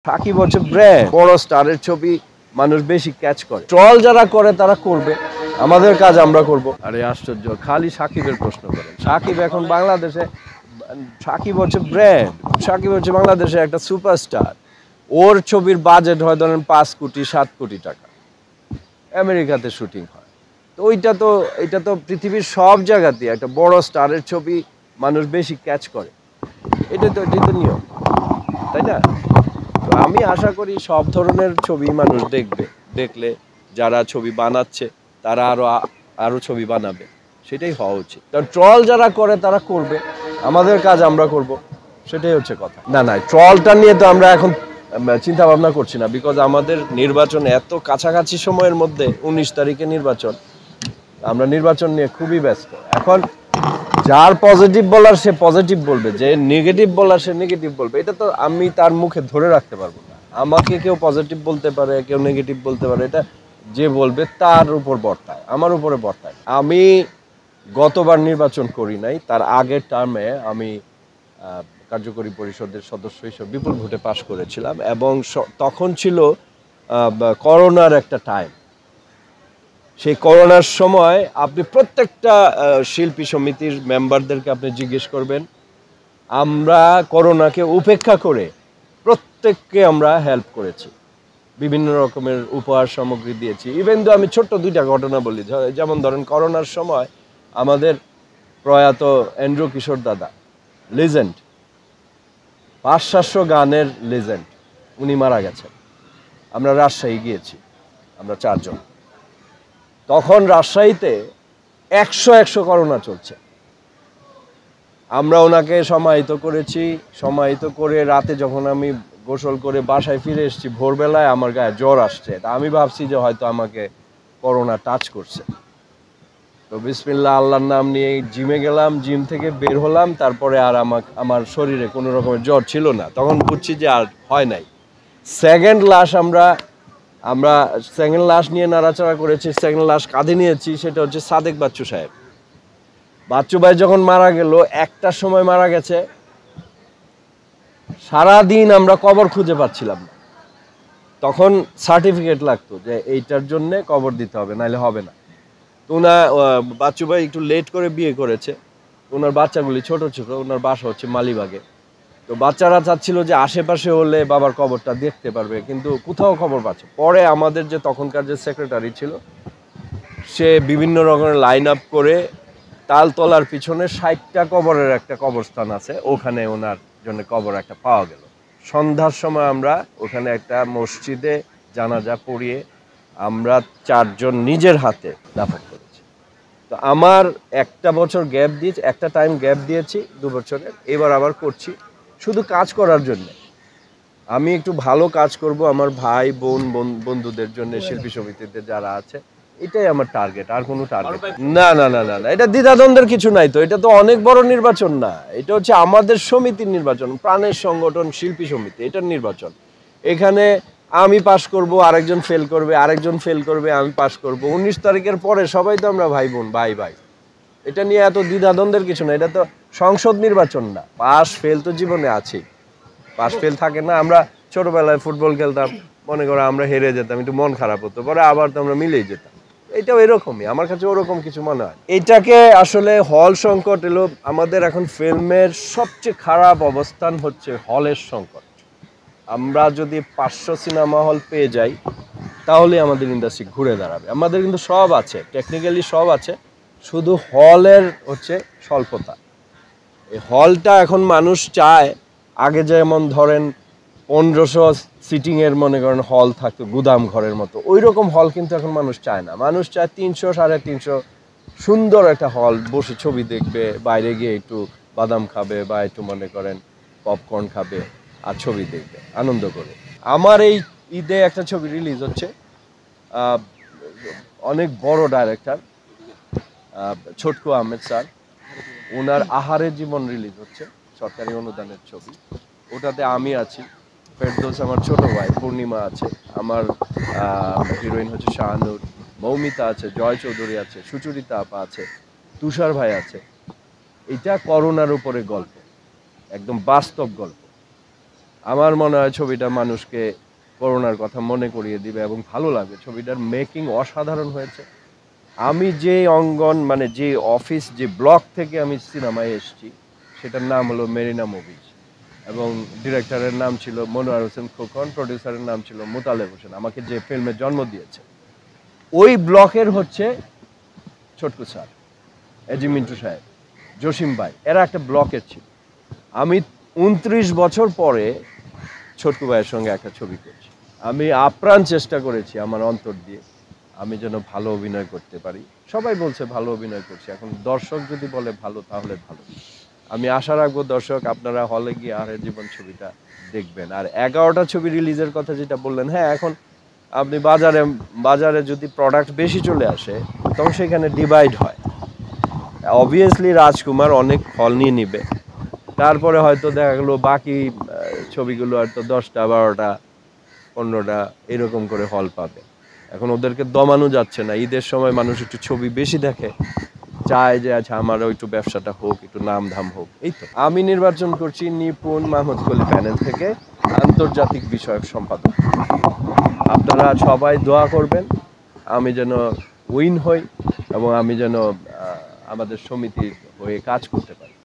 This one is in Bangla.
সাকিব হচ্ছে ব্র্যান্ড, বড় স্টারের ছবি মানুষ বেশি ক্যাচ করে। ট্রল যারা করে তারা করবে, আমাদের কাজ আমরা করব। আরে আশ্চর্য, খালি সাকিবের প্রশ্ন করেন। সাকিব এখন বাংলাদেশে, সাকিব হচ্ছে ব্র্যান্ড, সাকিব হচ্ছে বাংলাদেশে একটা সুপারস্টার। ওর ছবির বাজেট হয় ধরেন 5 কোটি 7 কোটি টাকা, আমেরিকাতে শুটিং হয়। তো এটা তো পৃথিবীর সব জায়গাতেই একটা বড় স্টারের ছবি মানুষ বেশি ক্যাচ করে। এটাই তো নিয়ম, তাই না? তো আমি আশা করি সব ধরনের ছবি মানুষ দেখবে, দেখলে যারা ছবি বানাচ্ছে তারা আরো ছবি বানাবে, সেটাই হওয়া উচিত। কারণ ট্রল যারা করে তারা করবে, আমাদের কাজ আমরা করব, সেটাই হচ্ছে কথা। না, ট্রলটা নিয়ে তো আমরা এখন চিন্তা ভাবনা করছি না, বিকজ আমাদের নির্বাচন এত কাছাকাছি সময়ের মধ্যে, 19 তারিখে নির্বাচন। আমরা নির্বাচন নিয়ে খুবই ব্যস্ত এখন। যার পজিটিভ বলার সে পজিটিভ বলবে, যে নেগেটিভ বলার সে নেগেটিভ বলবে। এটা তো আমি তার মুখে ধরে রাখতে পারবো না। আমাকে কেউ পজিটিভ বলতে পারে, কেউ নেগেটিভ বলতে পারে, এটা যে বলবে তার উপর বর্তায়, আমার উপরে বর্তায়। আমি গতবার নির্বাচন করি নাই, তার আগের টার্মে আমি কার্যকরী পরিষদের সদস্য হিসেবে বিপুল ভোটে পাশ করেছিলাম, এবং তখন ছিল করোনার একটা টাইম। সেই করোনার সময় আপনি প্রত্যেকটা শিল্পী সমিতির মেম্বারদেরকে আপনি জিজ্ঞেস করবেন, আমরা করোনাকে উপেক্ষা করে প্রত্যেককে আমরা হেল্প করেছি, বিভিন্ন রকমের উপহার সামগ্রী দিয়েছি। ইভেন তো আমি ছোট্ট 2টা ঘটনা বলি, যেমন ধরেন করোনার সময় আমাদের প্রয়াত এন্ড্রু কিশোর দাদা, লিজেন্ড, 500 গানের লিজেন্ড, উনি মারা গেছেন। আমরা রাজশাহী গিয়েছি, আমরা 4 জন। তখন রাজশাহীতে 100 করোনা চলছে। আমরা ওনাকে সমাহিত করেছি, সমাহিত করে রাতে যখন আমি গোসল করে বাসায় ফিরে এসেছি, ভোরবেলায় আমার গায়ে জ্বর আসছে। তা আমি ভাবছি যে হয়তো আমাকে করোনা টাচ করছে। তো বিসমিল্লাহ আল্লাহর নাম নিয়ে জিমে গেলাম, জিম থেকে বের হলাম, তারপরে আর আমার শরীরে কোনো রকমের জ্বর ছিল না। তখন বুঝছি যে আর হয় নাই। সেকেন্ড লাশ নিয়ে নাড়াচাড়া করেছি, সেকেন্ড লাশ কাঁধে নিয়েছি, সেটা হচ্ছে সাদেক বাচ্চু সাহেব। বাচ্চু ভাই যখন মারা গেল, 1টার সময় মারা গেছে, সারাদিন আমরা কবর খুঁজে পাচ্ছিলাম না। তখন সার্টিফিকেট লাগতো যে এইটার জন্য কবর দিতে হবে, নাহলে হবে না। তো বাচ্চু ভাই একটু লেট করে বিয়ে করেছে, ওনার বাচ্চাগুলি ছোট ছোট, ওনার বাসা হচ্ছে মালিবাগে। তো বাচ্চারা চাচ্ছিল যে আশেপাশে হলে বাবার কবরটা দেখতে পারবে, কিন্তু কোথাও খবর পাচ্ছে। পরে আমাদের যে তখনকার যে সেক্রেটারি ছিল, সে বিভিন্ন রকমের লাইন আপ করে তালতলার পিছনে 60টা কবরের একটা কবরস্থান আছে, ওখানে ওনার জন্য কবর একটা পাওয়া গেল। সন্ধ্যার সময় আমরা ওখানে একটা মসজিদে জানাজা পড়িয়ে আমরা 4 জন নিজের হাতে দাফন করেছি। তো আমার একটা টাইম গ্যাপ দিয়েছি 2 বছরের, এবার আবার করছি শুধু কাজ করার জন্য। আমি একটু ভালো কাজ করব আমার ভাই বোন বন্ধুদের জন্য, শিল্পী সমিতিতে যারা আছে, এটাই আমার টার্গেট, আর কোনো টার্গেট না। এটা দ্বিধাদ্বন্দ্বের কিছু নাই তো। এটা তো অনেক বড় নির্বাচন না, এটা হচ্ছে আমাদের সমিতির নির্বাচন, প্রাণের সংগঠন শিল্পী সমিতি, এটার নির্বাচন। এখানে আমি পাশ করব, আরেকজন ফেল করবে, আরেকজন ফেল করবে, আমি পাশ করব। 19 তারিখের পরে সবাই তো আমরা ভাই বোন, ভাই। এটা নিয়ে এত দ্বিধাদ্বন্দ্বের কিছু না। এটা তো সংসদ নির্বাচন না। পাশ ফেল তো জীবনে আছে, পাশ ফেল থাকে না। আমরা ছোটবেলায় ফুটবল খেলতাম, মনে করো আমরা হেরে যেতাম, একটু মন খারাপ হতো, পরে আবার তো আমরা মিলেই যেতাম। এটাও এরকমই, আমার কাছে ওরকম কিছু মনে হয়। এটাকে আসলে হল সংকট এলো আমাদের এখন। ফিল্মের সবচেয়ে খারাপ অবস্থান হচ্ছে হলের সংকট। আমরা যদি 500 সিনেমা হল পেয়ে যাই, তাহলে আমাদের ইন্ডাস্ট্রি ঘুরে দাঁড়াবে। আমাদের কিন্তু সব আছে, টেকনিক্যালি সব আছে, শুধু হলের হচ্ছে স্বল্পতা। এই হলটা এখন মানুষ চায়, আগে যেমন ধরেন 1500 সিটিংয়ের মনে করেন হল থাকতো, গুদাম ঘরের মতো, ওই রকম হল কিন্তু এখন মানুষ চায় না। মানুষ চায় 300 350 সুন্দর একটা হল, বসে ছবি দেখবে, বাইরে গিয়ে একটু বাদাম খাবে বা একটু মনে করেন পপকর্ন খাবে, আর ছবি দেখবে আনন্দ করে। আমার এই ঈদে একটা ছবি রিলিজ হচ্ছে, অনেক বড় ডাইরেক্টর ছোটকু আহমেদ স্যার, ওনার আহারের জীবন রিলিজ হচ্ছে, সরকারি অনুদানের ছবি। ওটাতে আমি আছি, ফেরদৌস আমার ছোট ভাই, পূর্ণিমা আছে, আমার হিরোইন হচ্ছে শাহানুর, মৌমিতা আছে, জয় চৌধুরী আছে, সুচরিতা আপা আছে, তুষার ভাই আছে। এটা করোনার উপরে গল্প, একদম বাস্তব গল্প। আমার মনে হয় ছবিটা মানুষকে করোনার কথা মনে করিয়ে দিবে এবং ভালো লাগবে। ছবিটার মেকিং অসাধারণ হয়েছে। আমি যে অঙ্গন মানে যে অফিস যে ব্লক থেকে আমি সিনেমায় এসেছি সেটার নাম হলো মেরিনা মুভিজ এবং ডিরেক্টরের নাম ছিল মনোয়ার হোসেন খোকন, প্রডিউসারের নাম ছিল মোতালেব হোসেন, আমাকে যে ফিল্মে জন্ম দিয়েছে। ওই ব্লকের হচ্ছে ছোটকু স্যার, এজি মিন্টু সাহেব, জসিম ভাই, এরা একটা ব্লকের ছিল। আমি 29 বছর পরে ছোটকু ভাইয়ের সঙ্গে একটা ছবি করছি। আমি আপ্রাণ চেষ্টা করেছি আমার অন্তর দিয়ে আমি যেন ভালো অভিনয় করতে পারি। সবাই বলছে ভালো অভিনয় করছি, এখন দর্শক যদি বলে ভালো তাহলে ভালো। আমি আশা রাখবো দর্শক আপনারা হলে গিয়ে আরে জীবন ছবিটা দেখবেন। আর 11টা ছবি রিলিজের কথা যেটা বললেন, হ্যাঁ এখন আপনি বাজারে যদি প্রোডাক্ট বেশি চলে আসে তখন সেখানে ডিভাইড হয়। অবভিয়াসলি রাজকুমার অনেক হল নিয়ে নিবে, তারপরে হয়তো দেখা গেলো বাকি ছবিগুলো হয়তো 10টা 12টা 15টা এরকম করে হল পাবে। এখন ওদেরকে দমানো যাচ্ছে না, ঈদের সময় মানুষ একটু ছবি বেশি দেখে, চায় যে আচ্ছা আমারও একটু ব্যবসাটা হোক, একটু নাম ধাম হোক। এই তো আমি নির্বাচন করছি নিপুণ মাহমুদ কলি প্যানেল থেকে আন্তর্জাতিক বিষয়ক সম্পাদক। আপনারা সবাই দোয়া করবেন আমি যেন উইন হই এবং আমি যেন আমাদের সমিতির হয়ে কাজ করতে পারি।